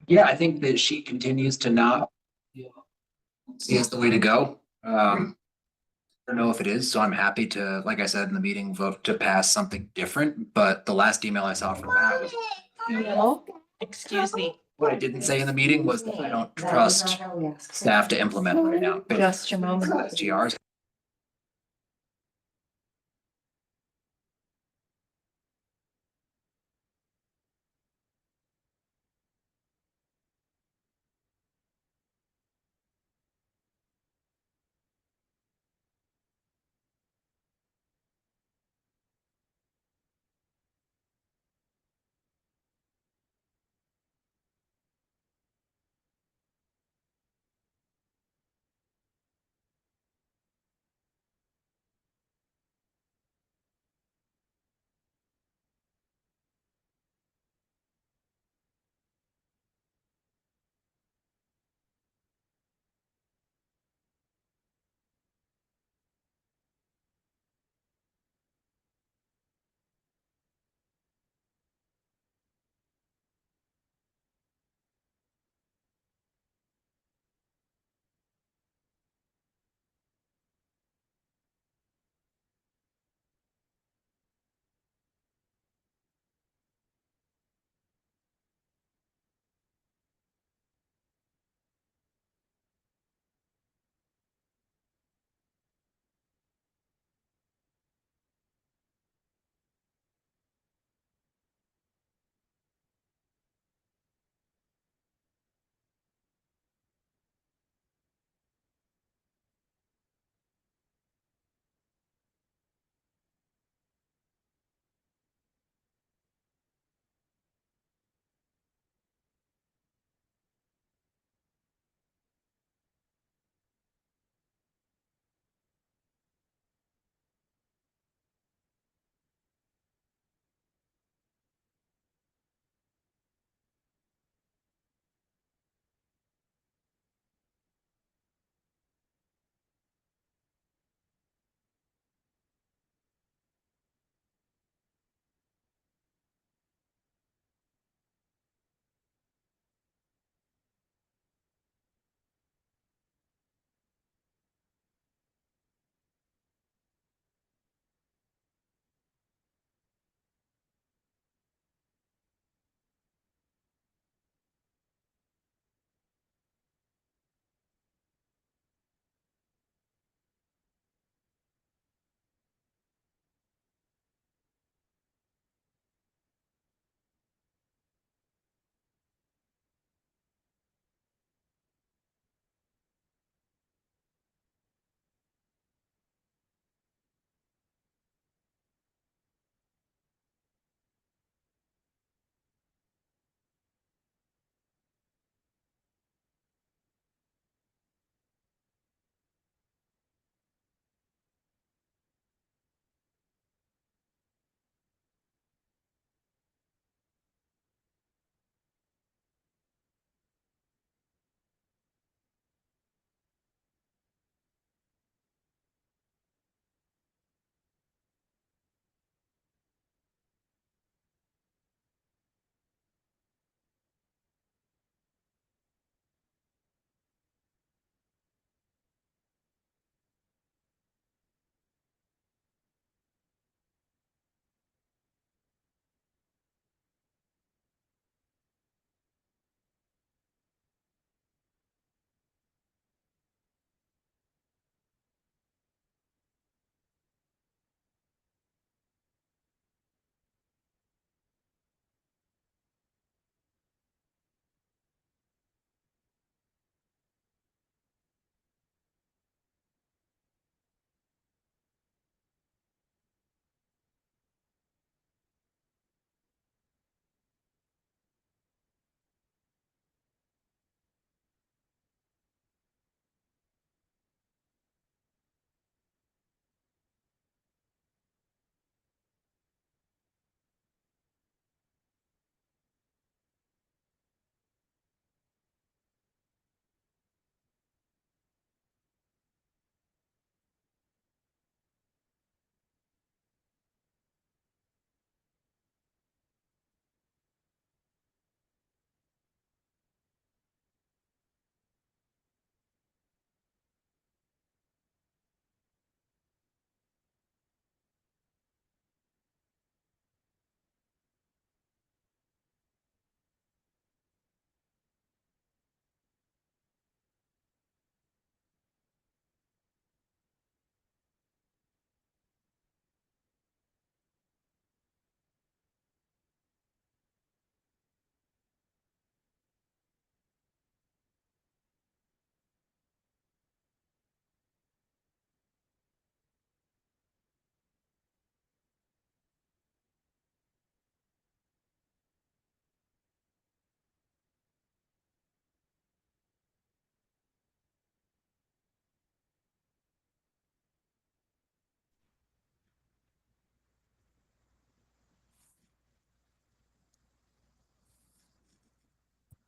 Yeah, I think that she continues to not see as the way to go. I don't know if it is, so I'm happy to, like I said in the meeting, vote to pass something different. But the last email I saw from Matt was, No, excuse me, what I didn't say in the meeting was that I don't trust staff to implement right now. just a moment. SGRs.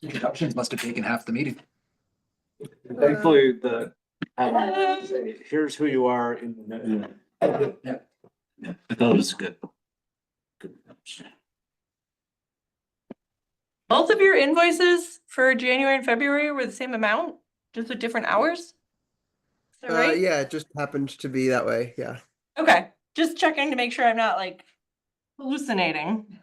Introductions must have taken half the meeting. Thankfully, say, here's who you are in the. Yeah. I thought it was good. Both of your invoices for January and February were the same amount, just with different hours? Is that right? Yeah, it just happened to be that way. Yeah. Okay, just checking to make sure I'm not like hallucinating.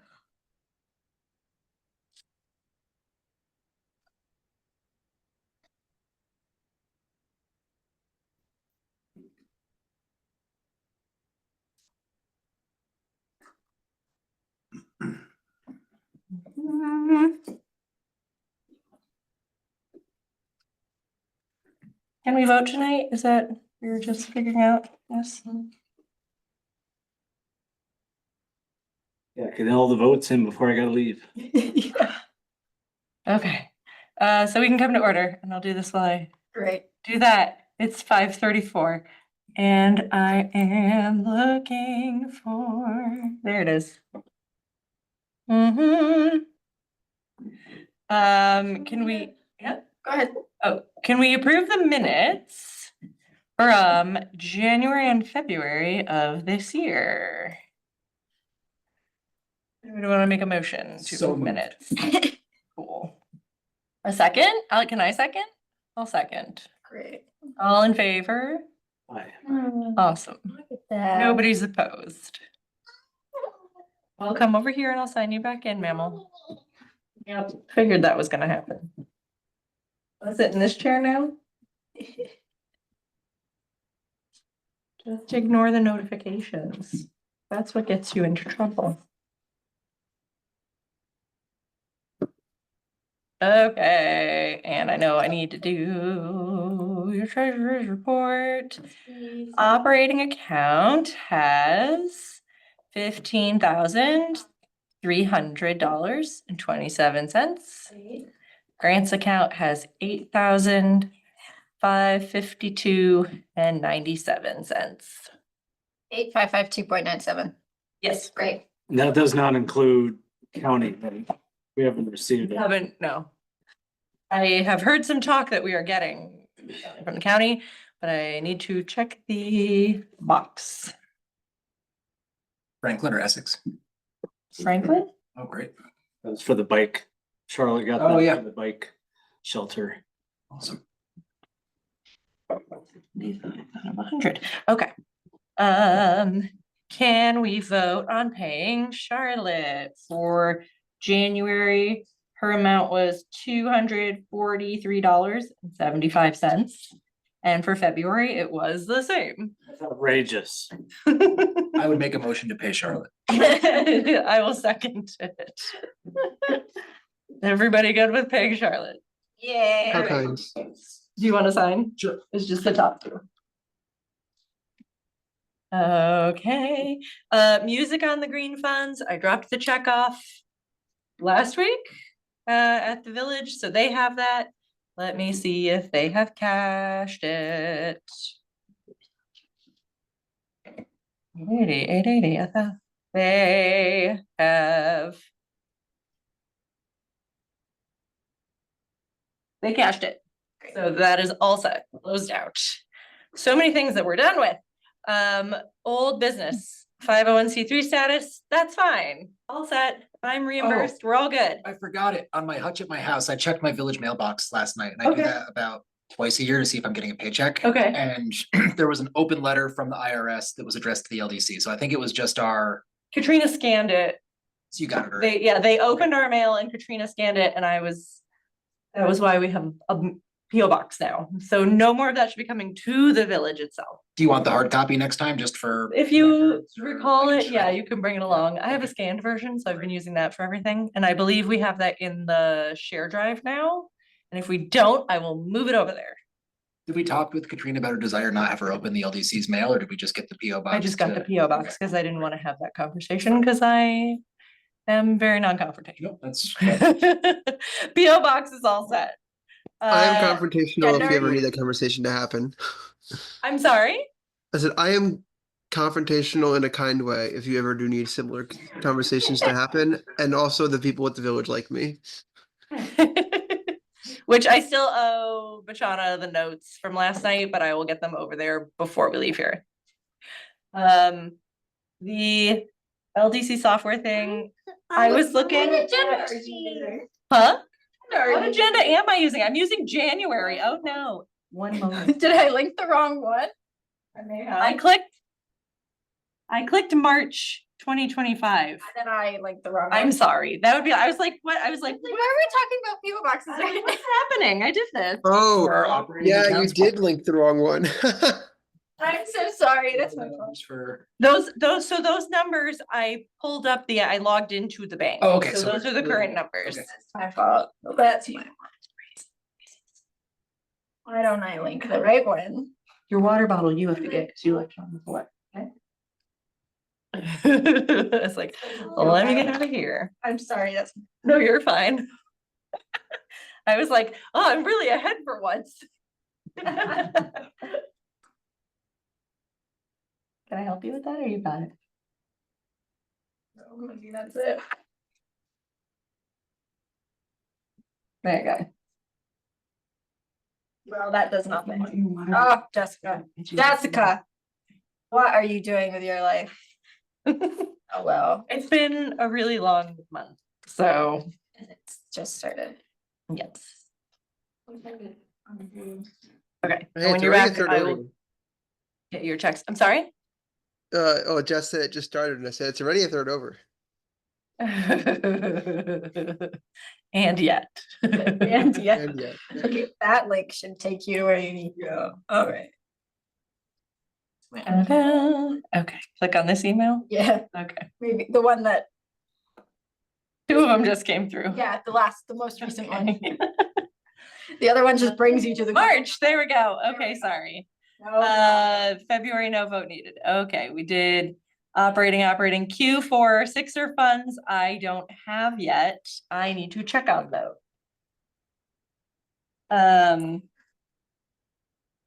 Can we vote tonight? Is that, we were just figuring out? Yes. Yeah, get all the votes in before I gotta leave. Yeah. Okay, so we can come to order and I'll do this while I do that. It's 5:34 and I am looking for, there it is. Can we, yeah, go ahead. Oh, can we approve the minutes from January and February of this year? Do we want to make a motion to So approve moved. minutes? Cool. A second? Can I second? I'll second. Great. All in favor? Bye. Awesome. Look at that. Nobody's opposed. I'll come over here and I'll sign you back in, mammal. Yep, figured that was gonna happen. I'll sit in this chair now. Just ignore the notifications. That's what gets you into trouble. Okay, and I know I need to do your treasurer's report. Operating account has $15,300.27. Grants account has $8,552.97. 8552.97. Yes, Great. And that does not include county, right? We haven't received it. haven't, no. I have heard some talk that we are getting from the county, but I need to check the box. Franklin or Essex? Franklin? Oh, great. That was for the bike. Charlotte got Oh, that yeah. for the bike shelter. Awesome. 100. Okay. Can we vote on paying Charlotte for January? Her amount was $243.75. And for February, it was the same. That's outrageous. I would make a motion to pay Charlotte. I will second it. Everybody good with paying Charlotte? How Yay. kind. Do you want to sign? Sure. It's just the top two. Okay, music on the green funds. I dropped the check off last week at the village, so they have that. Let me see if they have cashed it. 880, I thought they have. They cashed it. So that is all set, closed out. So many things that we're done with. Old business, 501c3 status, that's fine. All set. I'm reimbursed. We're all good. I forgot it on my hutch at my house. I checked my village mailbox last night and I do Okay. that about twice a year to see if I'm getting a paycheck. Okay. And there was an open letter from the IRS that was addressed to the LDC. So I think it was just our, Katrina scanned it. so you got it. Right? They opened our mail and Katrina scanned it and that was why we have a PO box now. So no more of that should be coming to the village itself. Do you want the hard copy next time just for? If you records, or recall I it, can yeah, shred you can bring it along. I have a scanned version, so I've been using that for everything. And I believe we have that in the share drive now. And if we don't, I will move it over there. Did we talk with Katrina about her desire not have her open the LDC's mail or did we just get the PO box? I just got the to- PO box because I didn't want to have that conversation because I am very non-confrontational. Nope, that's. PO box is all set. I am Uh, confrontational if you ever January- need that conversation to happen. I'm sorry. I said, I am confrontational in a kind way if you ever do need similar conversations to happen. And also the people at the village like me. which I still owe Bachana the notes from last night, but I will get them over there before we leave here. The LDC software thing, I was looking. Huh? What agenda am I using? I'm using January. Oh, no. One moment. Did I link the wrong one? I clicked March 2025. Then I linked the wrong one. I'm sorry. That would be, I was like, what? I was like, Why are we talking about PO boxes? what's happening? I did this. Oh, For our operating yeah, you accounts, did link the wrong one. I'm so sorry. That's my fault. For, Those numbers, I pulled up I logged into the bank. Oh, okay, So so those are the we're- current numbers. okay. That's my fault. That's my fault. Why don't I link the right one? Your water bottle you have to get because you left it on the floor. Okay. It's like, let me get out of here. I'm sorry. That's No, you're fine. I was like, oh, I'm really ahead for once. Can I help you with that or you got it? maybe that's it. There you go. Well, that does nothing. Oh, Jessica. Jessica, what are you doing with your life? Oh, well, It's been a really long month, so it's just started. yes. Okay, Hey, when it's you're already back, third I over. will get your checks. I'm sorry? Oh, Jess said it just started and I said, it's already a third over. And yet. And yeah, And yeah. okay, that link should take you to where you need to go. All right. Ta-da. Okay, click on this email. Yeah, Okay. maybe the one that, Two of them just came through. yeah, the most recent one. The other one just brings you to the. March, there we go. Okay, sorry. No. February, no vote needed. Okay, we did operating Q for Sixer funds. I don't have yet. I need to check on those.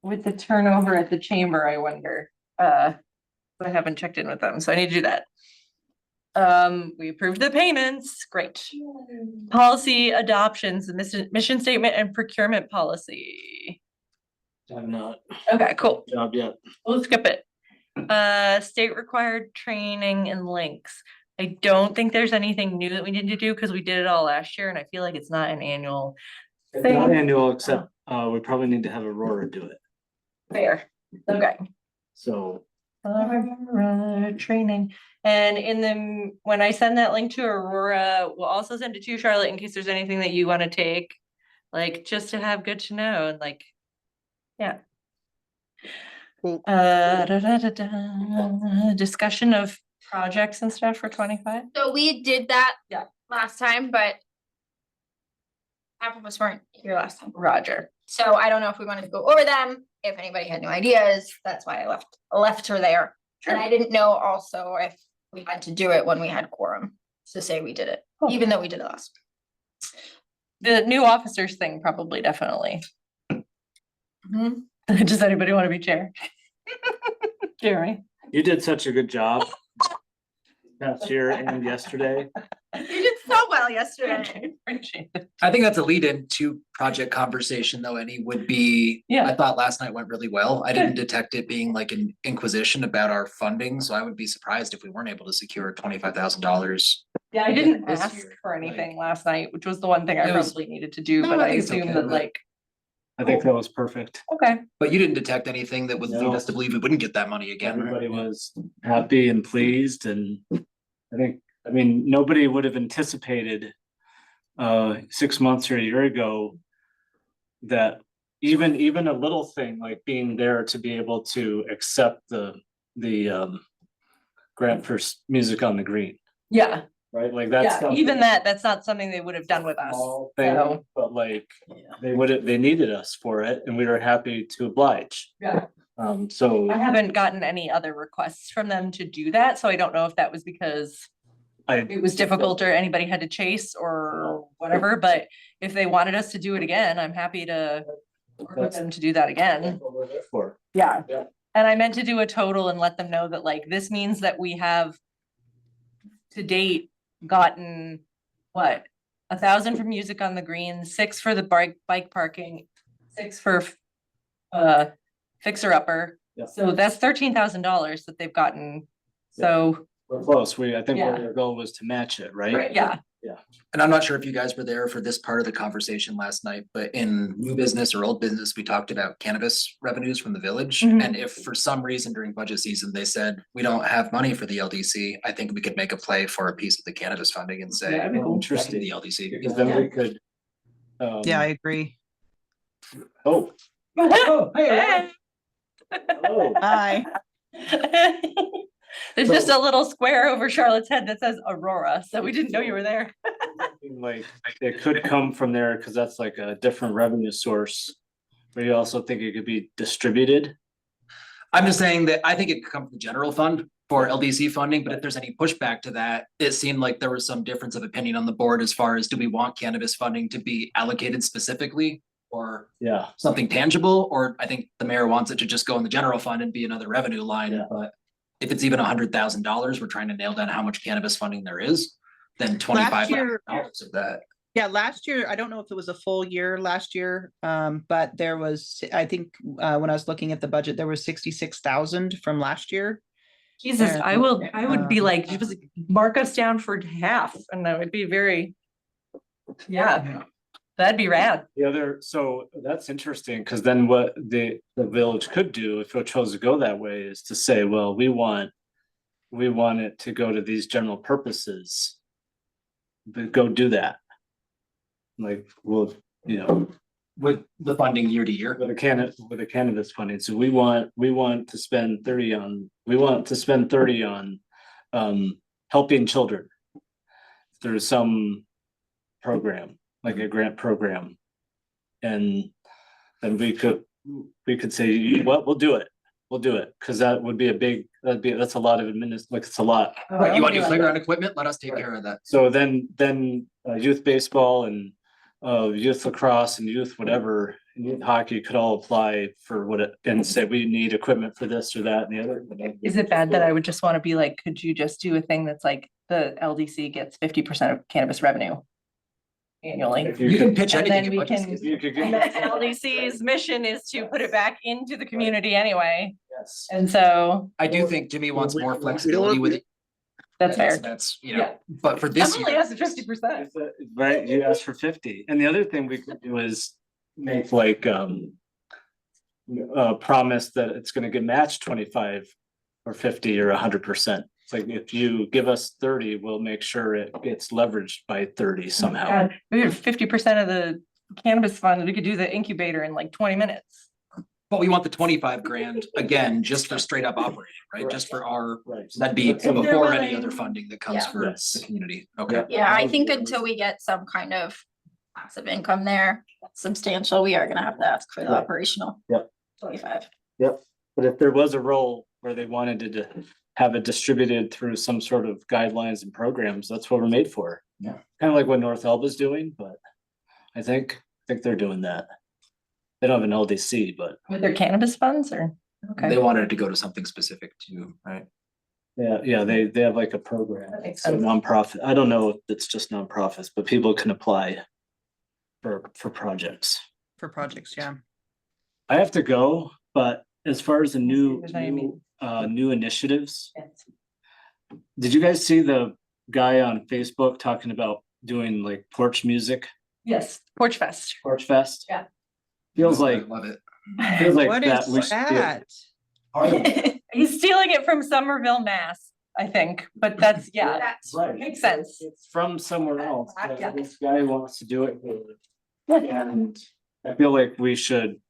With the turnover at the chamber, I wonder, I haven't checked in with them, so I need to do that. We approved the payments, great. Policy adoptions, the mission statement and procurement policy. I'm not Okay, cool. job yet. We'll skip it. State required training and links. I don't think there's anything new that we need to do because we did it all last year and I feel like it's not an annual It's not thing. annual, except we probably need to have Aurora do it. Fair. Okay. So Training. And when I send that link to Aurora, we'll also send it to you, Charlotte, in case there's anything that you want to take. Like, just to have good to know and like, yeah. Cool. Discussion of projects and stuff for 25. So we did that. Yeah. Last time, but half of us weren't here last time. Roger. So I don't know if we wanted to go over them, if anybody had new ideas, that's why I left her there. And I didn't know also if we had to do it when we had quorum to say we did it, Oh. even though we did it last. The new officers thing, probably, definitely. Does anybody want to be chair? Jeremy? you did such a good job past year and yesterday. You did so well yesterday. Appreciate it. I think that's a lead in to project conversation though, Any would be, Yeah. I thought last night went really well. I didn't detect it being like an inquisition about our funding, so I would be surprised if we weren't able to secure $25,000. Yeah, I didn't This ask year, for anything last night, which was the one thing I It was- probably needed to do, No, but I I think it's assumed okay, that but- like, I think that was perfect. okay. But you didn't detect anything that would lead No. us to believe we wouldn't get that money again, right? Everybody was happy and pleased and I mean, nobody would have anticipated 6 months or a year ago that even a little thing like being there to be able to accept the grant for music on the green, Yeah, right? Like that's yeah, even that's not something they would have done with us. small thing, So, but like they needed us for it and we were happy to oblige. yeah. So I haven't gotten any other requests from them to do that, so I don't know if that was because it was difficult or anybody had to chase or whatever, but if they wanted us to do it again, I'm happy to work with them to do that again. That's what we're there for. Yeah. Yeah. And I meant to do a total and let them know that like, this means that we have to date gotten what? 1,000 for music on the green, 6 for the bike parking, 6 for fixer upper. Yeah. So that's $13,000 that they've gotten. So, We're close. I think Yeah. our goal was to match it, right? yeah, And I'm not sure if you guys were there for this part of the conversation last night, but in new business or old business, we talked about cannabis revenues from the village. Mhm. And if for some reason during budget season, they said, we don't have money for the LDC, I think we could make a play for a piece of the cannabis funding and say, That'd be cool. interesting, the LDC. Because then we could. Yeah, I agree. Oh, Hey. oh, Hi. There's just a little square over Charlotte's head that says Aurora, so we didn't know you were there. like it could come from there because that's like a different revenue source. But you also think it could be distributed? I'm just saying that I think it could come from the general fund for LDC funding, but if there's any pushback to that, it seemed like there was some difference of opinion on the board as far as do we want cannabis funding to be allocated specifically or Yeah, something tangible, or I think the mayor wants it to just go in the general fund and be another revenue line, Yeah. but if it's even $100,000, we're trying to nail down how much cannabis funding there is, then $2,500 of that. Yeah, last year, I don't know if it was a full year last year, but there was, I think, when I was looking at the budget, there was 66,000 from last year. Jesus, I would be Um, like, just mark us down for half and that would be very, yeah, that'd be rad. so that's interesting, because then what the village could do if it chose to go that way is to say, well, we want it to go to these general purposes. But go do that. Like, well, With the funding year to year. with the cannabis funding, so we want to spend 30 on helping children through some program, like a grant program. And then we could say, you know what, we'll do it, because that would be that's a lot of it's a lot. Right, you want new playground equipment? Let us take care of that. So then youth baseball and youth lacrosse and youth whatever, and youth hockey could all apply for and say we need equipment for this or that and the other. Is it bad that I would just want to be like, could you just do a thing that's like the LDC gets 50% of cannabis revenue annually? If You can could- pitch And anything. then in we budget can- season. You could And get. that's LDC's mission is to put it back into the community anyway. Yes. And so I do think Jimmy wants We- more we don't flexibility with it. that's fair. That's, Yeah. but for this Emily year, has 50%. Right, you asked for 50, and the other thing we could do is make like promise that it's gonna get matched 25 or 50 or 100%. It's like if you give us 30, we'll make sure it gets leveraged by 30 somehow. God, we have 50% of the cannabis fund, we could do the incubator in like 20 minutes. but we want the 25 grand again, just for straight up operating, right? Just for our, Right. so that'd be If they're before any willing. other funding that comes Yeah. for Yes. the community. Okay. Yeah, I think until we get some kind of passive income there, substantial, we are gonna have to ask for the Right. operational. Yep. 25. But if there was a role where they wanted to have it distributed through some sort of guidelines and programs, that's what we're made for. Yeah. Kind of like what North Elba's doing, but I think they're doing that. They don't have an LDC, but With their cannabis funds or, They okay. wanted it to go to something specific too, right? yeah, they have like a program. That makes So sense. nonprofit, I don't know if it's just nonprofits, but people can apply for projects. For projects, yeah. I have to go, but as far as the There's no new initiatives, did you guys see the guy on Facebook talking about doing like porch music, Yes, Porch Fest. Porch Fest? Yeah. Feels I like, love it. What that is we should do. that? He's stealing it from Somerville, Mass, I think, but that's, yeah, That's Right. makes sense. It's from somewhere else, but Yeah. this guy wants to do it. And I feel like we should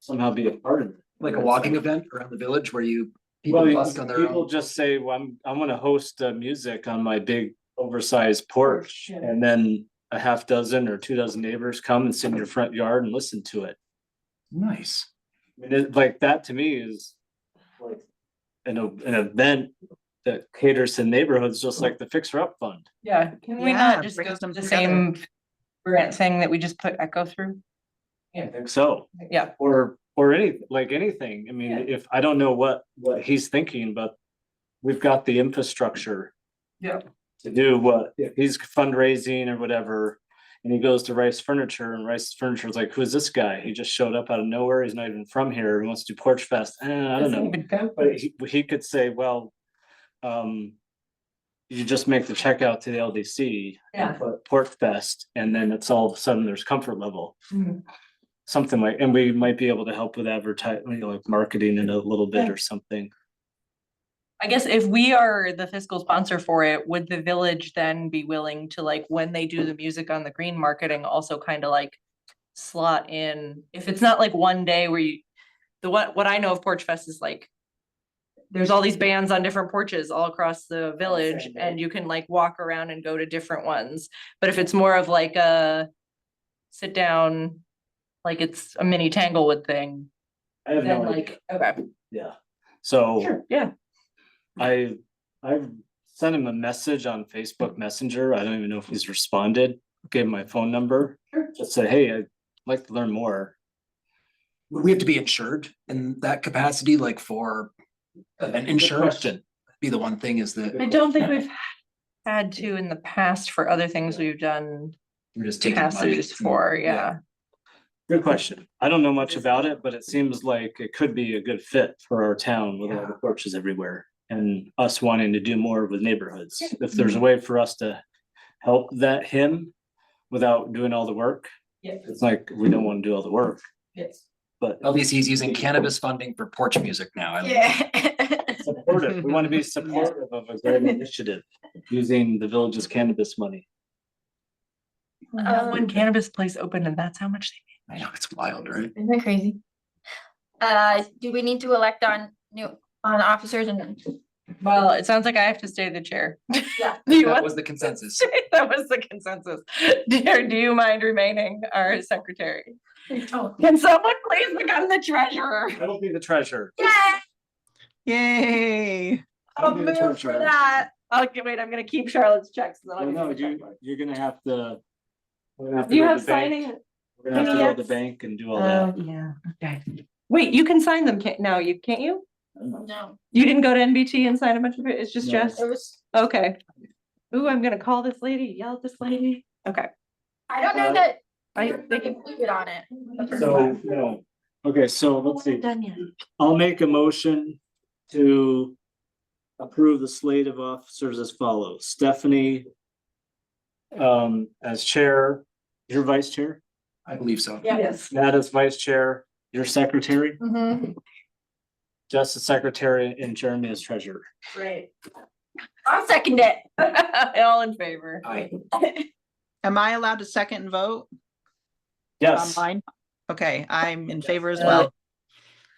somehow be a part of it. Like a walking event around the village where people Well, bust on their people own. just say, well, I'm gonna host music on my big oversized porch. Yeah. And then a half dozen or 2 dozen neighbors come and sit in your front yard and listen to it. Nice. I mean, like that to me is like an event that caters to neighborhoods, just like the Fixer Up Fund. Yeah, can we Yeah, not just brings go them to the together. same grant thing that we just put Echo through? I think so. Yeah, Or anything. I mean, Yeah. if I don't know what he's thinking, but we've got the infrastructure. Yeah. to do what, if he's fundraising or whatever, and he goes to Rice Furniture, and Rice Furniture is like, who's this guy? He just showed up out of nowhere. He's not even from here. He wants to do Porch Fest. I don't know. But he could say, well, you just make the check out to the LDC. Yeah. And put Porch Fest, and then it's all of a sudden there's comfort level. Mhm. Something like, and we might be able to help with advertising, like marketing it a little bit or something. I guess if we are the fiscal sponsor for it, would the village then be willing to, like, when they do the music on the green marketing, also kind of like slot in, if it's not like one day where you, what I know of Porch Fest is like, there's all these bands on different porches all across the village, and you can like walk around and go to different ones. But if it's more of like a sit down, like it's a mini Tanglewood thing, I have then no idea. like, okay, Yeah. So sure, yeah. I've sent him a message on Facebook Messenger. I don't even know if he's responded. Gave him my phone number. Sure. Just said, hey, I'd like to learn more. Would we have to be insured in that capacity, like for an insurance? Question. Be the one thing is I that don't think we've had to in the past for other things we've done we're just taking money. passages for, yeah. Good question. I don't know much about it, but it seems like it could be a good fit for our town with all the porches everywhere. And us wanting to do more with neighborhoods. If there's a way for us to help him without doing all the work. Yeah. It's like, we don't want to do all the work, Yes. but LDC is using cannabis funding for porch music now. I love it. Yeah. supportive. We want to be supportive of a great initiative using the village's cannabis money. One cannabis place opened and that's how much I know, it's wild, right? Isn't that crazy? Do we need to elect on officers and? well, it sounds like I have to stay the chair. Yeah. Do you That want- was the consensus. That was the consensus. Do you mind remaining our secretary? Oh. Can someone please become the treasurer? I will be the treasurer. Yeah, Yay. I'll be the move for treasurer. that. Okay, wait, I'm gonna keep Charlotte's checks. and then I'll No, give you the check. you're gonna have to. we're gonna have to Do you go to have the bank. signing? We're gonna have to go to the PDFs? bank and do all Oh, that. yeah, okay. Wait, you can sign them, can't, no, you, can't you? no, You didn't go to NBT and sign a bunch of it, it's just No. Jess? it was, Okay. Ooh, I'm gonna call this lady, yell at this lady. Okay. I don't know that. I you're think- included on it. So, no. Okay, so let's see. Done yet. I'll make a motion to approve the slate of officers as follows. Stephanie as chair, your vice chair, I believe so. Yes. Matt as vice chair, your secretary, Mhm. Jess as secretary, and Jeremy as treasurer. Great. I'll second it. All in favor? Aye. Am I allowed to second and vote Yes, online? Okay, I'm in favor as well.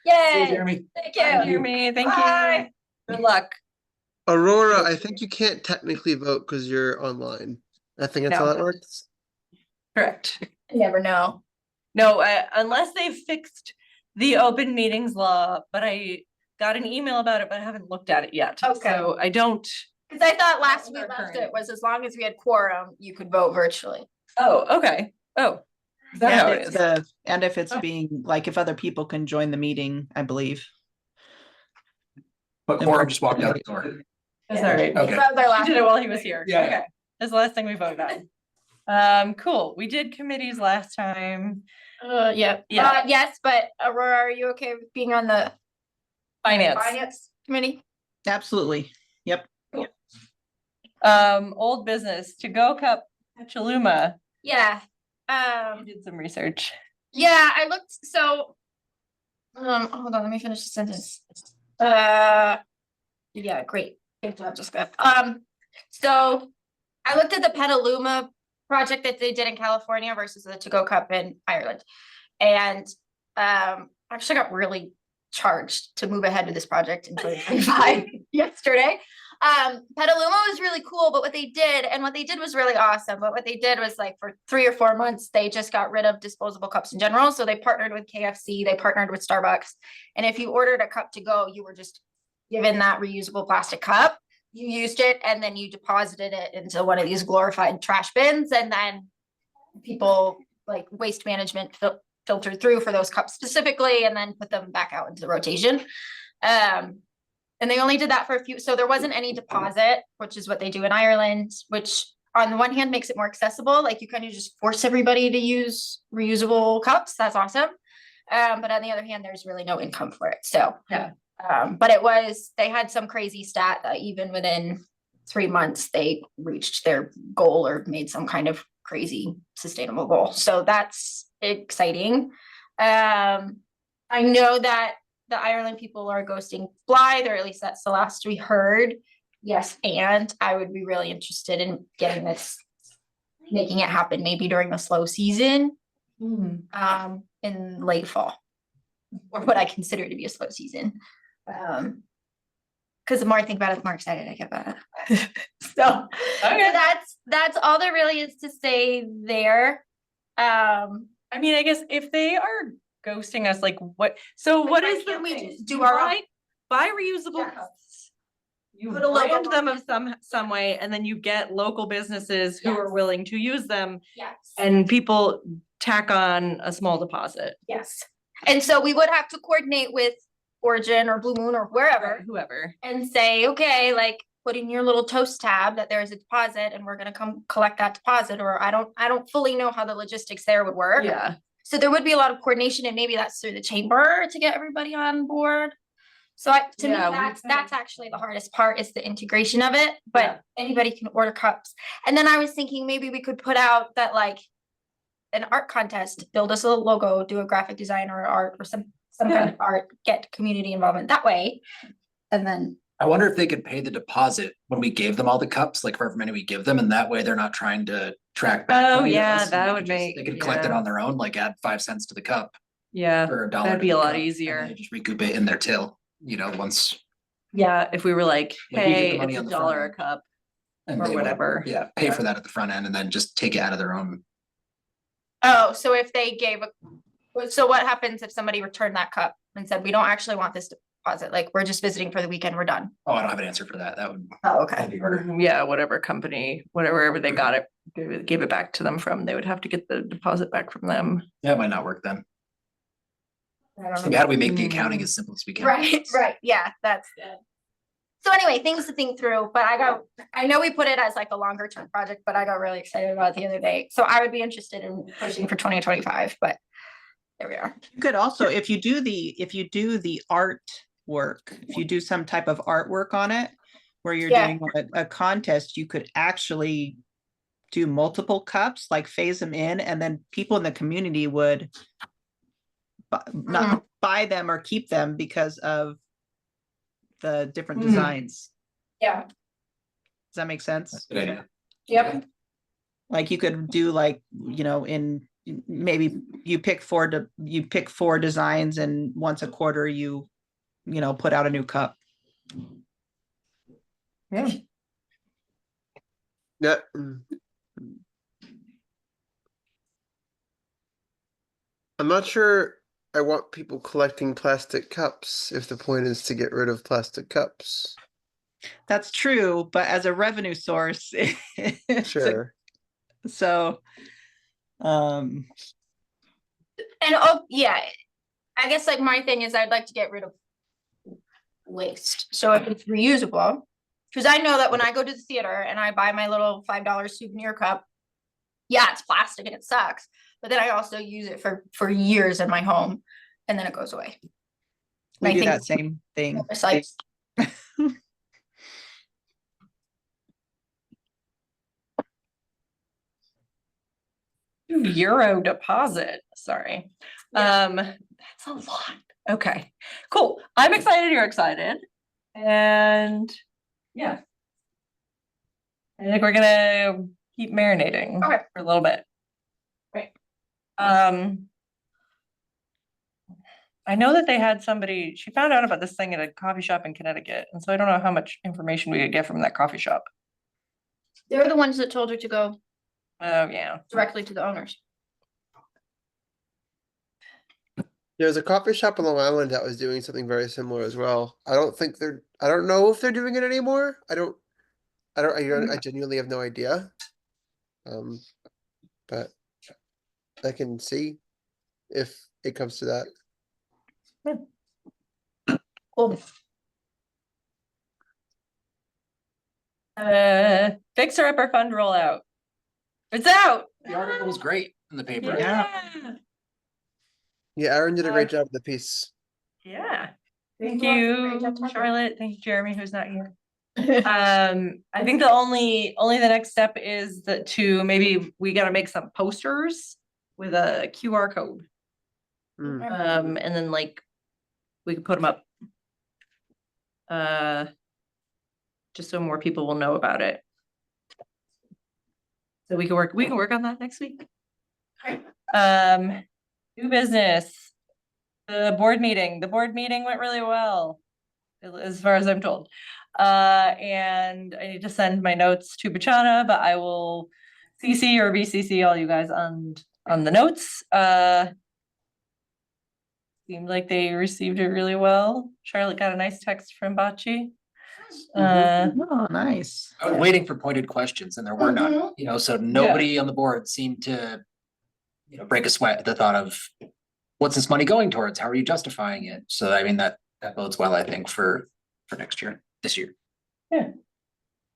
Hey, Yay, Jeremy. thank Thank you, you. me, thank Bye. you. Good luck. Aurora, I think you can't technically vote because you're online. I think that's how No. that works. Correct. You never know. No, unless they've fixed the open meetings law, but I got an email about it, but I haven't looked at it yet. Okay. So I don't, Cause I thought last we Our left current. it was as long as we had quorum, you could vote virtually. oh, okay, oh. Is that how And it if is? and if it's Oh. being, like, if other people can join the meeting, I believe. But Cora just walked out the door. That's all right. Okay. That was our He last did it one. while he was here. Yeah. Okay, that's the last thing we voted on. Cool, we did committees last time. Yeah. Yeah. Yes, but Aurora, are you okay with being on the Finance. finance committee? Absolutely. Yep. Old business, to go cup Petaluma. Yeah. You did some research. Yeah, I looked, so. Hold on, let me finish the sentence. Yeah, great. Good job, Jessica. So I looked at the Petaluma project that they did in California versus the To-Go Cup in Ireland. And actually got really charged to move ahead with this project in 2025 yesterday. Petaluma was really cool, but what they did was really awesome. But what they did was, like, for 3 or 4 months, they just got rid of disposable cups in general. So they partnered with KFC, they partnered with Starbucks. And if you ordered a cup to go, you were just given that reusable plastic cup. You used it and then you deposited it into one of these glorified trash bins. And then people, like, waste management filtered through for those cups specifically and then put them back out into the rotation. And they only did that for a few, so there wasn't any deposit, which is what they do in Ireland, which on the one hand makes it more accessible, like you kind of just force everybody to use reusable cups, that's awesome. But on the other hand, there's really no income for it, so. Yeah. But they had some crazy stat that even within 3 months, they reached their goal or made some kind of crazy sustainable goal, so that's exciting. I know that the Ireland people are ghosting Blythe, or at least that's the last we heard. Yes, and I would be really interested in getting this, making it happen maybe during the slow season, in late fall, or what I consider to be a slow season. Because the more I think about it, the more excited I get about it. So Okay. that's all there really is to say there. I mean, I guess if they are ghosting us, like what, so what why is the can't we thing? just do our own? Buy reusable Yes. cups. You Put a logo brand them on of some way, and then you get local businesses who are Yes. willing to use them, Yes. and people tack on a small deposit. Yes. And so we would have to coordinate with Origin or Blue Moon or wherever Whoever. and say, okay, like put in your little toast tab that there's a deposit and we're gonna come collect that deposit, or I don't fully know how the logistics there would work. Yeah. So there would be a lot of coordination, and maybe that's through the chamber to get everybody on board. So to me, Yeah, we that's actually the hardest part, is the integration of it, but anybody can order cups. And then I was thinking maybe we could put out that like an art contest, build us a logo, do a graphic design or art or some kind of art, get community involvement that way. And then, I wonder if they could pay the deposit when we gave them all the cups, like however many we give them, and that way they're not trying to track back. Oh, money to yeah, us, and that they would could just- make- They could collect it yeah. on their own, like add 5 cents to the cup Yeah. or $1. That'd be to a the lot cup, and easier. then Just recoup it in their till, once. Yeah, if we were like, Like, we get the hey, money it's on $1 the front a end. cup. And Or they would, whatever. yeah, pay for that at the front end and then just take it out of their own. oh, so if they so what happens if somebody returned that cup and said, we don't actually want this deposit, like, we're just visiting for the weekend, we're done? Oh, I don't have an answer for that. That would Oh, that'd be harder. Yeah, whatever company, wherever they got it, gave it back to them from, they would have to get the deposit back from them. Yeah, it might not work then. I don't So know. how do we make the accounting as simple as we can? Right, yeah, that's good. So anyway, things to think through, but I know we put it as like a longer term project, but I got really excited about it the other day. So I would be interested in pushing for 2025, but there we are. You could also, if you do the art work, if you do some type of artwork on it, where you're Yeah. doing a contest, you could actually do multiple cups, like phase them in, and then people in the community would not buy them or keep them because of the different designs. Yeah. Does that make sense? Good idea. Yep. Like you could do like, in maybe you pick four designs, and once a quarter you put out a new cup. Yeah. Yeah. I'm not sure I want people collecting plastic cups if the point is to get rid of plastic cups. That's true, but as a revenue source, Sure. so, And oh, yeah, I guess like my thing is I'd like to get rid of waste. So if it's reusable, because I know that when I go to the theater and I buy my little $5 souvenir cup, yeah, it's plastic and it sucks, but then I also use it for years in my home, and then it goes away. we I do think that same thing. it's like, Euro deposit, sorry. Yeah. That's a lot. Okay, cool. I'm excited, you're excited. And yeah. I think we're gonna keep marinating Okay. for a little bit. Right. I know that they had somebody, she found out about this thing at a coffee shop in Connecticut, and so I don't know how much information we could get from that coffee shop. they're the ones that told her to go Oh, yeah. directly to the owners. There's a coffee shop on Long Island that was doing something very similar as well. I don't know if they're doing it anymore. I genuinely have no idea. But I can see if it comes to that. Cool. Fixer Upper Fund rollout. It's out. The article was great in the paper. Yeah. Yeah, Aaron did a great job with the piece. Yeah. Thank Thank you. you, Great job, Tucker. Charlotte. Thank you, Jeremy, who's not here. I think the only the next step is that maybe we gotta make some posters with a QR code. Mm. And then like, we can put them up. Just so more people will know about it. So we can work on that next week. New business. The board meeting went really well, as far as I'm told. And I need to send my notes to Bachana, but I will CC or BCC all you guys on the notes. Seemed like they received it really well. Charlotte got a nice text from Bachi. Oh, nice. I was waiting for pointed questions and there were none, you know, so nobody on the board seemed to, you know, break a sweat at the thought of what's this money going towards? How are you justifying it? So I mean, that bodes well, I think, for this year. Yeah,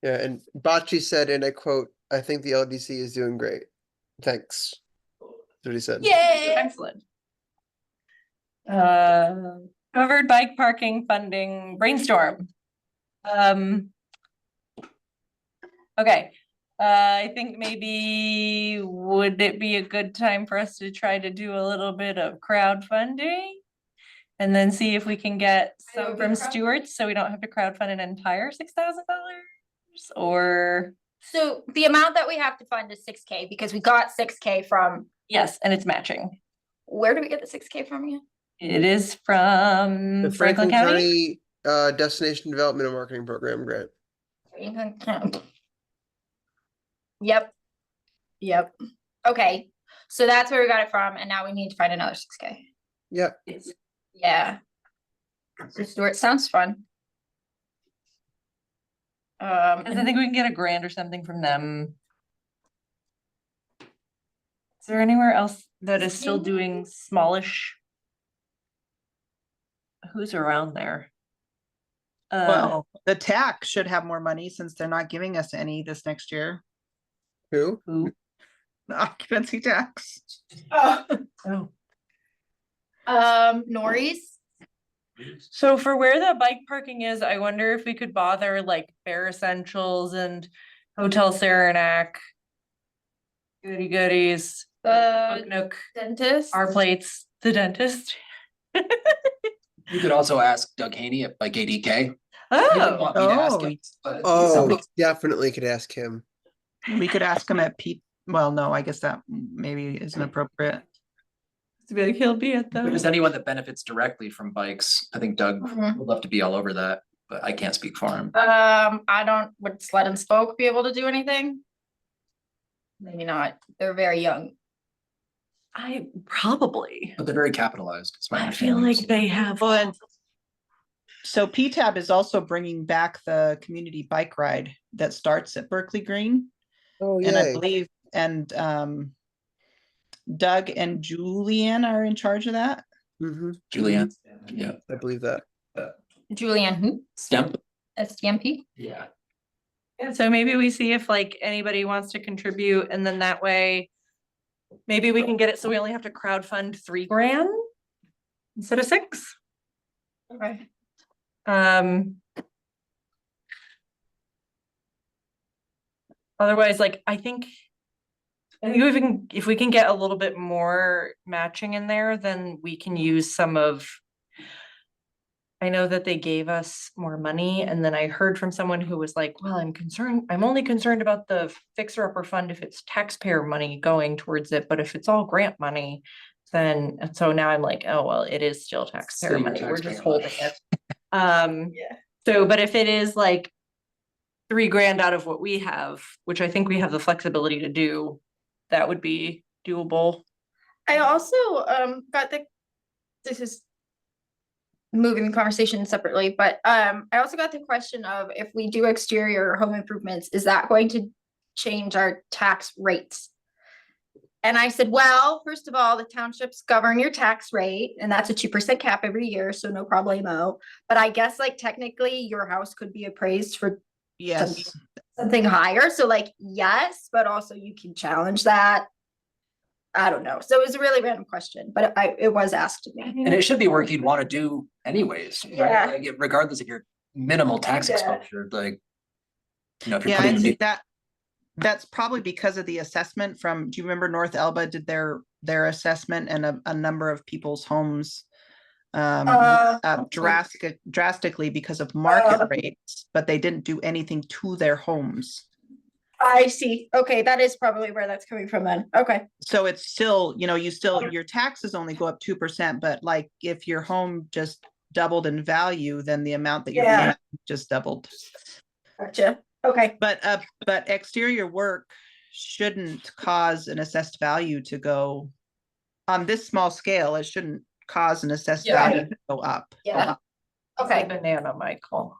and Bocce said, and I quote, "I think the LDC is doing great. Thanks." That's what he said. Yay! Excellent. Covered bike parking funding brainstorm. Okay, I think maybe would it be a good time for us to try to do a little bit of crowdfunding? And then see if we can get some from Stewart's, so we don't have to crowdfund an entire $6,000, or, So the amount that we have to fund is 6K because we got 6K from, yes, and it's matching. where do we get the 6K from again? It is from The Franklin County. Destination Development and Marketing Program grant. Yep. Yep. Okay, so that's where we got it from, and now we need to find another 6K. Yep. Yeah. So Stuart, sounds fun. I think we can get a grant or something from them. Is there anywhere else that is still doing smallish? Who's around there? Well, the TAC should have more money since they're not giving us any this next year. Who? Who? The occupancy tax. Oh. Norries. So for where the bike parking is, I wonder if we could bother like Bare Essentials and Hotel Saranac. Goody goodies, The Nook, dentist. our plates, the dentist. You could also ask Doug Haney at like ADK. He didn't Oh, want me to ask Oh, him, but Oh, somebody- we definitely could ask him. we could ask him at Pete. Well, no, I guess that maybe isn't appropriate. to be like, he'll be at if the. there's anyone that benefits directly from bikes, I think Doug Mhm. would love to be all over that, but I can't speak for him. Would Sled and Spoke be able to do anything? Maybe not. They're very young. I probably. But they're very capitalized. It's my I feel understanding. like they have. So PTAB is also bringing back the community bike ride that starts at Berkeley Green. Oh, And I yay. believe, Doug and Julian are in charge of that. Mm-hmm. Julianne, yeah. I believe that. Julianne, who? Stemp? STMP? Yeah. Yeah, so maybe we see if like anybody wants to contribute, and then that way. Maybe we can get it so we only have to crowdfund $3,000 instead of 6. Okay. Otherwise, like, I think if we can get a little bit more matching in there, then we can use some of. I know that they gave us more money, and then I heard from someone who was like, well, I'm only concerned about the fixer upper fund if it's taxpayer money going towards it, but if it's all grant money, then, and so now I'm like, oh, well, it is still taxpayer Still money, we're just taxpayer holding money. it. Yeah. So, but if it is like $3,000 out of what we have, which I think we have the flexibility to do, that would be doable. I also this is moving the conversation separately, but I also got the question of if we do exterior home improvements, is that going to change our tax rates? And I said, well, first of all, the townships govern your tax rate, and that's a 2% cap every year, so no problemo. But I guess like technically your house could be appraised for Yes, something higher. So like, yes, but also you can challenge that. I don't know. So it was a really random question, but it was asked of me. And it should be work you'd want to do anyways, Yeah. right? Like, regardless of your minimal tax Yeah. exposure, like. You know, if you're Yeah, putting. I think that's probably because of the assessment from, do you remember North Elba did their assessment and a number of people's homes drastically because of market rates, but they didn't do anything to their homes. I see. Okay, that is probably where that's coming from then. Okay. So it's still, your taxes only go up 2%, but like if your home just doubled in value, then the amount that you're paying just doubled. Gotcha. Okay. But exterior work shouldn't cause an assessed value to go on this small scale. It shouldn't cause an assessed value to go up. Yeah. Okay. Banana, Michael.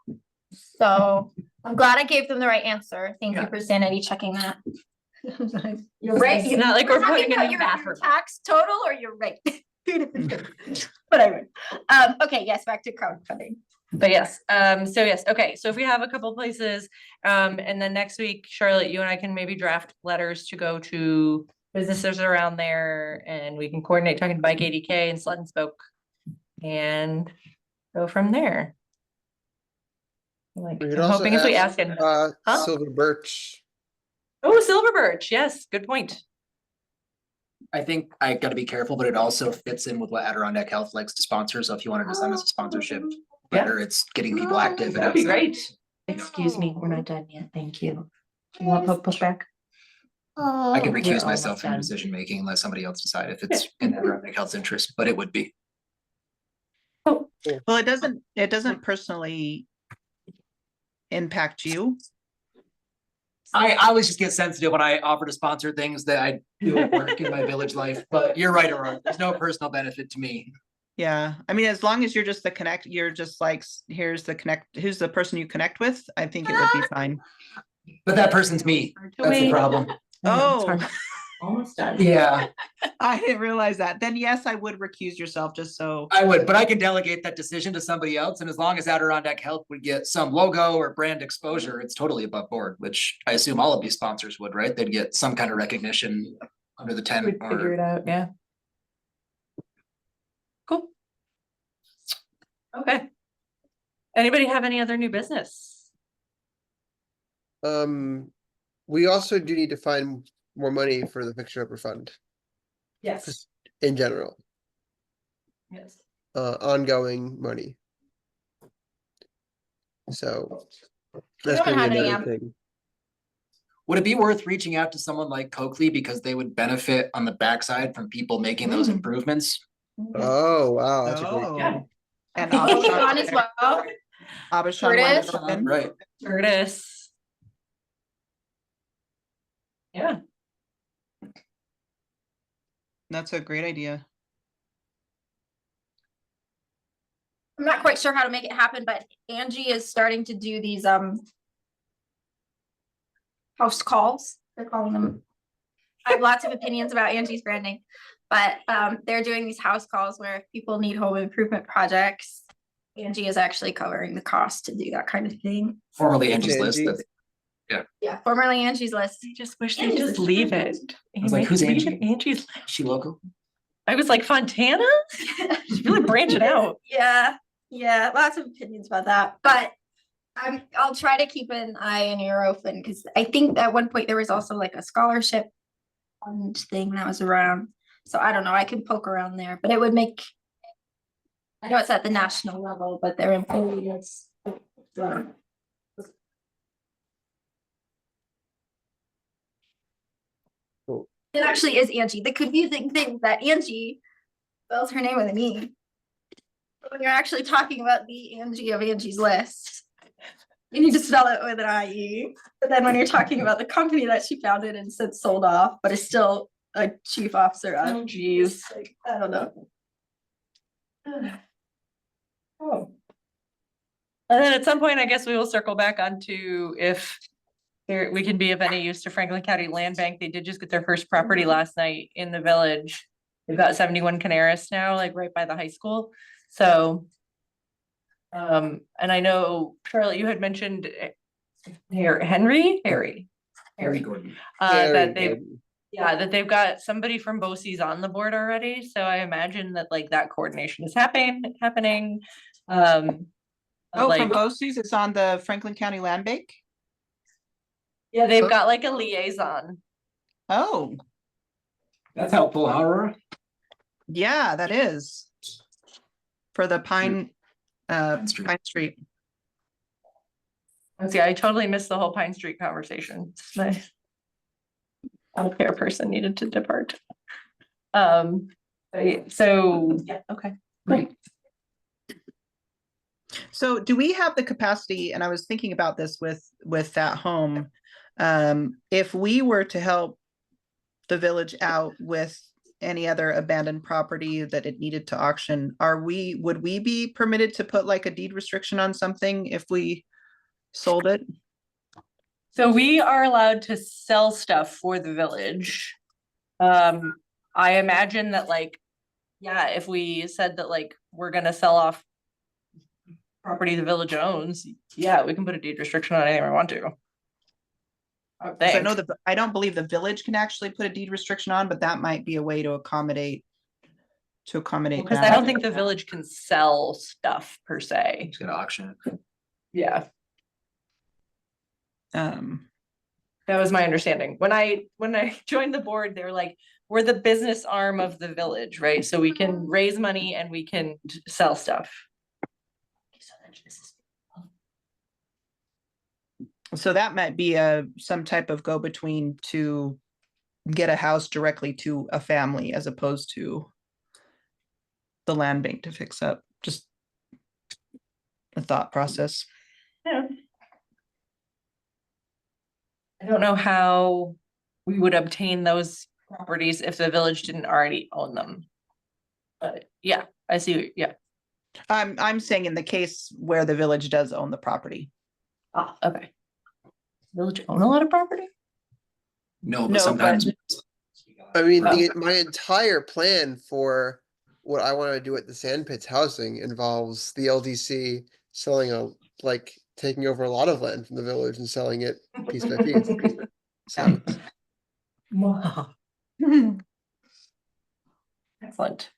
So I'm glad I gave them the right answer. Thank you Yeah. for sanity checking that. You're right. It's not like we're talking putting a about new your bathroom. tax total or your rate. Whatever. Okay, yes, back to crowdfunding. But yes, okay, so if we have a couple places, and then next week, Charlotte, you and I can maybe draft letters to go to businesses around there, and we can coordinate talking to Bike ADK and Sled and Spoke. And go from there. Like, We could I'm also hoping if we ask and, Silver Birch. oh, Silver Birch, yes, good point. I think I gotta be careful, but it also fits in with what Adirondack Health likes to sponsor, so if you wanted to send us a sponsorship, Yeah. whether it's getting people active. and That'd be outside. great. Excuse me, we're not done yet. Thank you. You want pushback? I could We're recuse almost myself from done. decision making unless somebody else decide if it's in Adirondack Health's interest, but it would be. Well, it doesn't personally impact you. I always just get sensitive when I offer to sponsor things that I do at work in my village life, but you're right, Aurora, there's no personal benefit to me. Yeah, I mean, as long as you're just you're just like, who's the person you connect with, I think it would be fine. But that person's me, that's the problem. Oh, Almost done. Yeah, I didn't realize that. Then yes, I would recuse yourself just so. I would, but I can delegate that decision to somebody else, and as long as Adirondack Health would get some logo or brand exposure, it's totally above board, which I assume all of these sponsors would, right? They'd get some kind of recognition under the tent We'd figure or. it out, yeah. Cool. Okay. Anybody have any other new business? We also do need to find more money for the Fixture Upper Fund Yes. in general, Yes. ongoing money. So that's don't gonna have be any, another thing. Would it be worth reaching out to someone like Coakley because they would benefit on the backside from people making those improvements? Oh, wow, that's a great. Oh. Yeah. And Sean as well. Abishan Curtis? Wonderfin. Right, Curtis. Yeah, That's a great idea. I'm not quite sure how to make it happen, but Angie is starting to do these house calls. They're calling them. I have lots of opinions about Angie's branding, but they're doing these house calls where if people need home improvement projects, Angie is actually covering the cost to do that kind of thing. formerly Angie's List. Angie. That's- Yeah, formerly Angie's List. I just wish they'd just leave it. I was like, who's Leave Angie? it, Angie's. Is she local? I was like, Fontana? She's really branching out. Yeah, lots of opinions about that, but I'll try to keep an eye and ear open because I think at one point there was also like a scholarship fund thing that was around. So I don't know, I can poke around there, but it would make. I know it's at the national level, but their employees. Cool. It actually is Angie. The confusing thing is that Angie spells her name with an E. But when you're actually talking about the Angie of Angie's List, you need to spell it with an IE. But then when you're talking about the company that she founded and since sold off, but is still a chief officer of, Oh, geez. like, I don't know. Oh. And then at some point, I guess we will circle back onto if we can be of any use to Franklin County Land Bank. They did just get their first property last night in the village. They've got 71 Canaris now, like right by the high school. So, and I know, Charlotte, you had mentioned Harry. Gordon. Very That they've, good. yeah, that they've got somebody from BOCES on the board already, so I imagine that like that coordination is happening. Oh, from Like, BOCES, it's on the Franklin County Land Bank? yeah, they've Huh? got like a liaison. Oh, That's helpful, huh, Aurora? yeah, that is. For the Pine Street. Pine Street. Let's see, I totally missed the whole Pine Street conversation. My healthcare person needed to depart. So, yeah, okay, great. So do we have the capacity, and I was thinking about this with that home, if we were to help the village out with any other abandoned property that it needed to auction, would we be permitted to put like a deed restriction on something if we sold it? So we are allowed to sell stuff for the village. I imagine that like, yeah, if we said that like, we're gonna sell off property the village owns, yeah, we can put a deed restriction on anything we want to. I would 'Cause I think. know that, I don't believe the village can actually put a deed restriction on, but that might be a way to accommodate. Because I that. don't think the village can sell stuff per se. He's gonna auction it. Yeah, Um, that was my understanding. When I joined the board, they were like, we're the business arm of the village, right? So we can raise money and we can sell stuff. so that might be some type of go-between to get a house directly to a family as opposed to the land bank to fix up, just a thought process. Yeah. I don't know how we would obtain those properties if the village didn't already own them. But yeah, I see, yeah. I'm saying in the case where the village does own the property. Ah, okay. Village own a lot of property? No, No, but sometimes. I mean, Oh. my entire plan for what I want to do at the Sandpits housing involves the LDC selling taking over a lot of land from the village and selling it piece by piece. So Wow, excellent.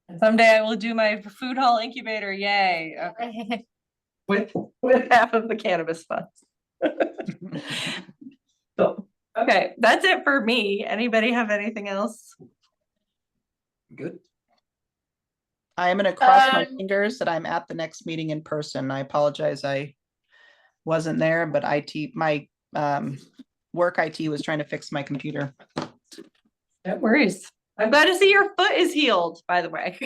And someday I will do my food hall incubator, yay, okay, with half of the cannabis funds. So, okay, that's it for me. Anybody have anything else? Good. I am gonna cross my Um, fingers that I'm at the next meeting in person. I apologize, I wasn't there, but my work IT was trying to fix my computer. No worries. I'm glad to see your foot is healed, by the way.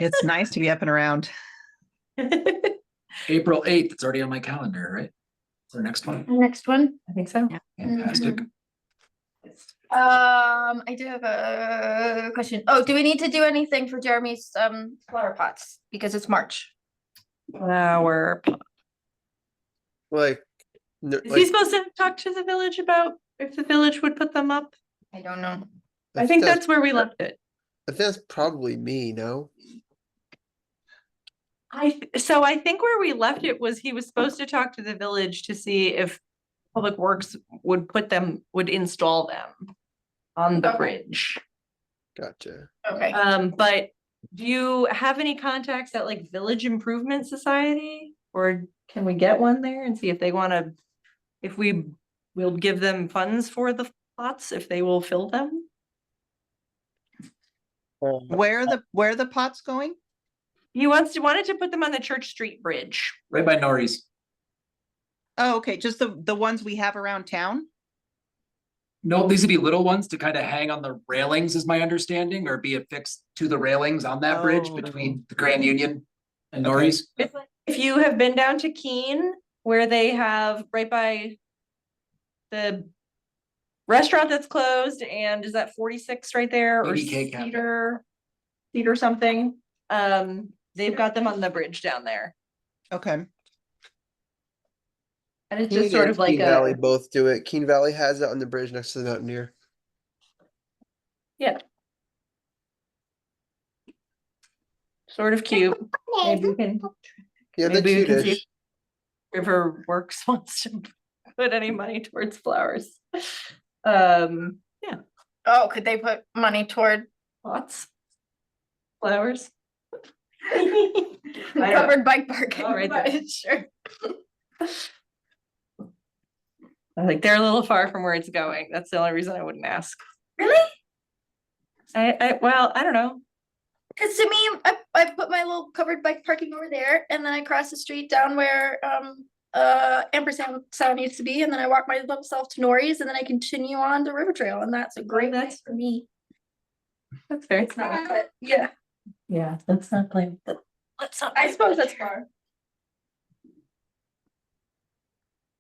It's nice to be up and around. April 8th, it's already on my calendar, right? It's our next one. Next one. I think so. Fantastic. I do have a question. Oh, do we need to do anything for Jeremy's flower pots? Because it's March. Flower pot. like, no, Is he supposed to talk to the village about if the village would put them up? I don't know. I think that's where we left it. I think that's probably me, no? So I think where we left it was he was supposed to talk to the village to see if Public Works would install them on the Okay. bridge. Gotcha. Okay. But do you have any contacts at like Village Improvement Society? Or can we get one there and see if they wanna, if we will give them funds for the plots, if they will fill them? Where are the pots going? He wanted to put them on the Church Street Bridge. Right by Norris. Oh, okay, just the ones we have around town? No, these would be little ones to kind of hang on the railings, is my understanding, or be affixed to the railings on that bridge Oh. between the Grand Union and Okay. Norris. It's like, if you have been down to Keene, where they have right by the restaurant that's closed, and is that 46 right there or ADK Cafe. Cedar something? They've got them on the bridge down there. Okay, And it's Keene just sort and of like Keene Valley a, both do it. Keene Valley has it on the bridge next to the Mountaineer. yeah. sort of cute. Maybe we can, Yeah, they're maybe we can see if cutish. River Works wants to put any money towards flowers. Yeah, Oh, could they put money toward lots. Flowers. I don't- covered bike parking? Oh, right there. Sure. I think they're a little far from where it's going. That's the only reason I wouldn't ask. Really? Well, I don't know. Cause to me, I put my little covered bike parking over there and then I cross the street down where ampersand sound needs to be, and then I walk my little self to Nori's and then I continue on to River Trail, and that's a great night for me. That's fair. It's not, but yeah, Yeah, let's not play with it. Let's not. I suppose that's far.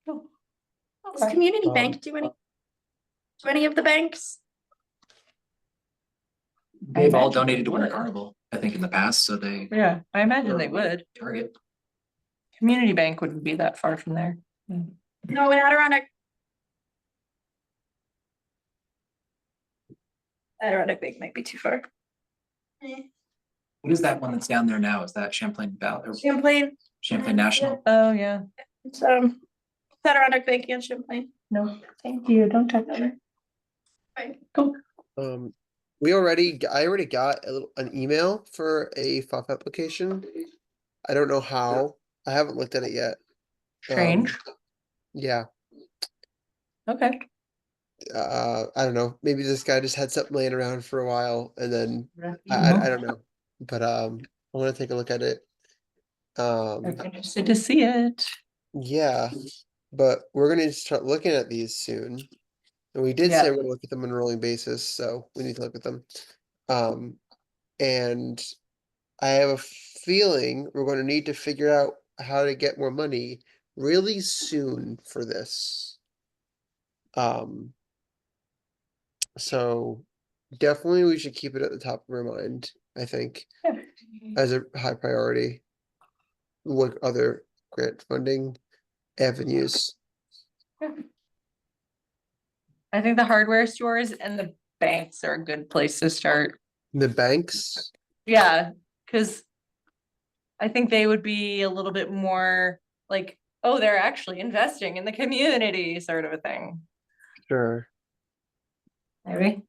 Does Community Bank do any of the banks? They've all donated to Winter Carnival, I think, in the past, so they Yeah, I imagine they would. target. Community Bank wouldn't be that far from there. No, in Adirondack. Adirondack Bank might be too far. What is that one that's down there now? Is that Champlain Valley or Champlain, Champlain National? Oh, yeah. it's Adirondack Bank and Champlain. No, thank you. Don't touch it. Right. Cool. I already got an email for a FUF application. I don't know how. I haven't looked at it yet. Strange. Yeah. Okay. I don't know. Maybe this guy just had something laying around for a while and then I don't know. But I want to take a look at it. I'm interested to see it. Yeah, but we're gonna start looking at these soon. And we did say Yeah. we're gonna look at them on a rolling basis, so we need to look at them. And I have a feeling we're gonna need to figure out how to get more money really soon for this. So definitely we should keep it at the top of our mind, I think, as a high priority. Look other grant funding avenues. I think the hardware stores and the banks are a good place to start. The banks, Yeah, because I think they would be a little bit more like, oh, they're actually investing in the community, sort of a thing. sure. Maybe.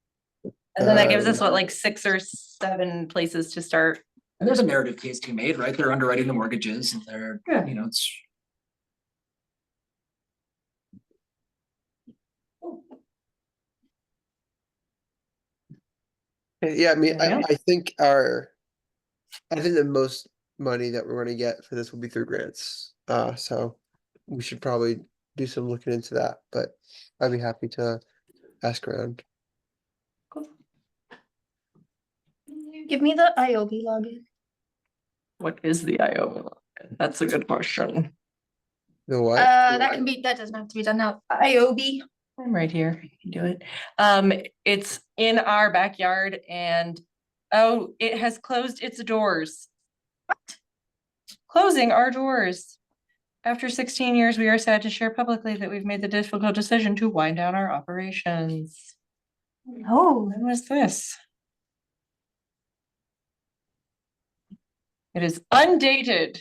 And then that gives us what, like 6 or 7 places to start. And there's a narrative case to be made, right? They're underwriting the mortgages and they're, Yeah. you know, it's. Yeah, I mean, Yeah. I think the most money that we're gonna get for this will be through grants. So we should probably do some looking into that, but I'd be happy to ask around. Give me the IOB login. What is the IO? That's a good question. The what? That doesn't have to be done now. IOB. I'm right here. I can do it. It's in our backyard and oh, it has closed its doors. What? Closing our doors. After 16 years, we are sad to share publicly that we've made the difficult decision to wind down our operations. Oh, when was this? It is undated.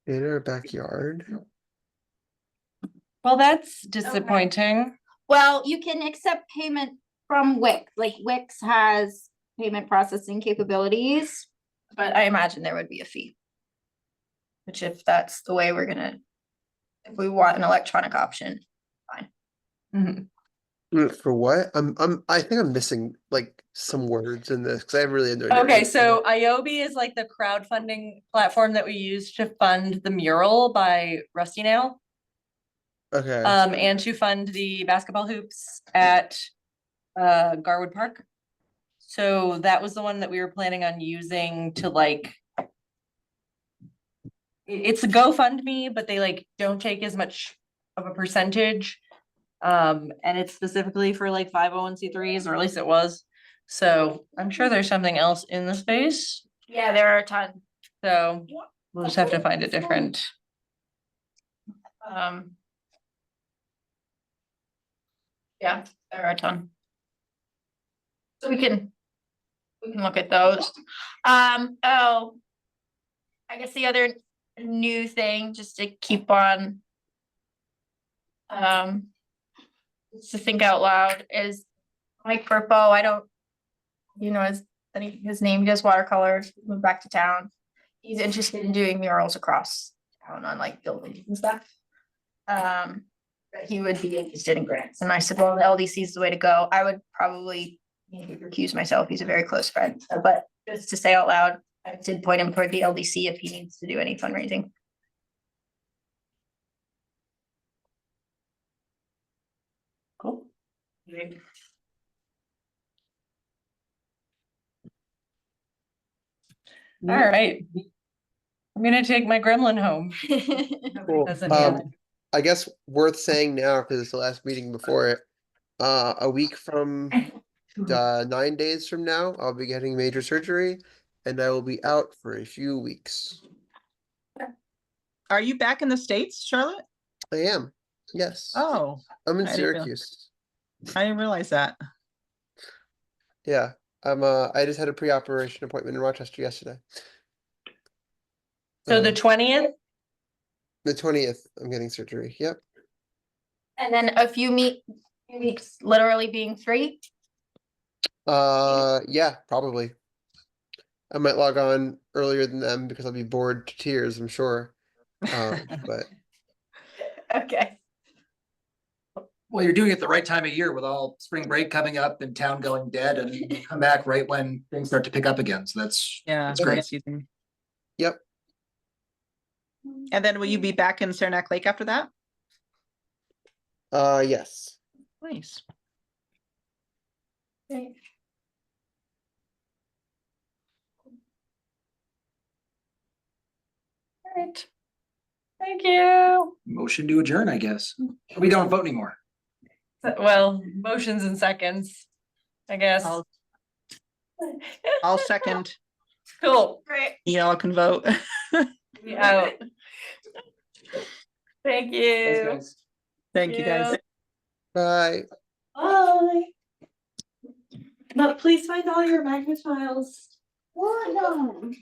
In our backyard? Well, that's disappointing. Well, you can accept payment from Wix. Like Wix has payment processing capabilities, but I imagine there would be a fee. Which if that's the way if we want an electronic option, fine. Mhm. For what? I think I'm missing like some words in this, cause I really had no idea. Okay, so IOB is like the crowdfunding platform that we use to fund the mural by Rusty Nail. Okay, And to fund the basketball hoops at Garwood Park. So that was the one that we were planning on using to like. It's a GoFundMe, but they like don't take as much of a percentage. And it's specifically for like 501c3s, or at least it was. So I'm sure there's something else in the space. Yeah, there are a ton. So we'll just have to find a different. Yeah, there are a ton. So we can we can look at those. Oh, I guess the other new thing, just to keep on just to think out loud, is Mike Burpo. I don't, his name, he does watercolors, moved back to town. He's interested in doing murals across town on like buildings and stuff. But he would be interested in grants. And I said, well, the LDC is the way to go. I would probably recuse myself. He's a very close friend. But just to say out loud, I did point him toward the LDC if he needs to do any fundraising. Cool. All right. I'm gonna take my gremlin home. Cool. Doesn't have- I guess worth saying now, because it's the last meeting before it. A week from 9 days from now, I'll be getting major surgery and I will be out for a few weeks. Are you back in the States, Charlotte? I am, yes. Oh, I'm in I didn't real- Syracuse. I didn't realize that. Yeah, I just had a pre-operation appointment in Rochester yesterday. So the 20th? The 20th, I'm getting surgery, yep. And then a few weeks literally being 3. Yeah, probably. I might log on earlier than them because I'll be bored to tears, I'm sure. But Okay. Well, you're doing it the right time of year with all spring break coming up and town going dead, and you come back right when things start to pick up again. So that's Yeah. great. high season. yep, And then will you be back in Saranac Lake after that? yes. Nice. Great. All right. Thank you. Motion to adjourn, I guess. We don't vote anymore. Well, motions and seconds, I guess. I'll second. Cool. Great. Y'all can vote. Be out. Thank you. Thank you, guys. Bye. Bye. But please find all your magnet files. Well done.